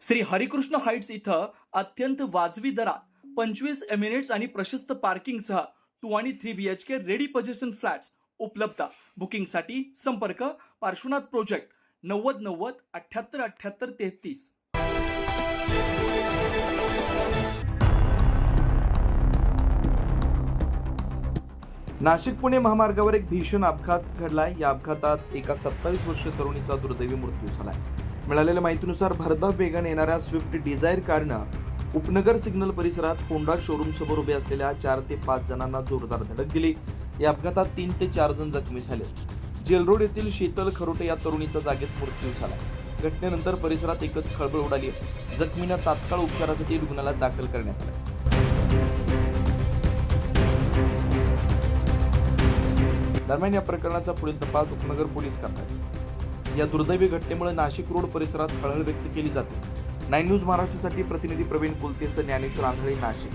Shri Harikrishna Heights इथं अत्यंत वाजवी दरात 25 एमिनेट्स आणि प्रशस्त पार्किंगसह 2 आणि 3 BHK रेडी पोझिशन फ्लॅट्स उपलब्ध. बुकिंगसाठी संपर्क पार्श्वनाथ प्रोजेक्ट 9090 78 78 33. नाशिक पुणे महामार्गावर एक भीषण अपघात घडलाय. या अपघातात एका 27 वर्षीय तरुणीचा दुर्दैवी मृत्यू झालाय. मिळालेल्या माहितीनुसार भरधाव वेगाने येणाऱ्या स्विफ्ट डिझायर कारनं उपनगर सिग्नल परिसरात होंडा शोरूम समोर उभे असलेल्या 4 ते 5 जणांना जोरदार धडक दिली. या अपघातात 3 ते 4 जण जखमी झाले. जेलरोड येथील शीतल खरोटे या तरुणीचा जागीच मृत्यू झाला. घटनेनंतर परिसरात एकच खळबळ उडाली. जखमींना तात्काळ उपचारासाठी रुग्णालयात दाखल करण्यात आले. दरम्यान या प्रकरणाचा पुढील तपास उपनगर पोलीस करतात. या दुर्दैवी घटनेमुळे नाशिक रोड परिसरात हळहळ व्यक्त केली जाते. 9 न्यूज महाराष्ट्रासाठी प्रतिनिधी प्रवीण कुलतेसह ज्ञानेश्वर आंधळे, नाशिक.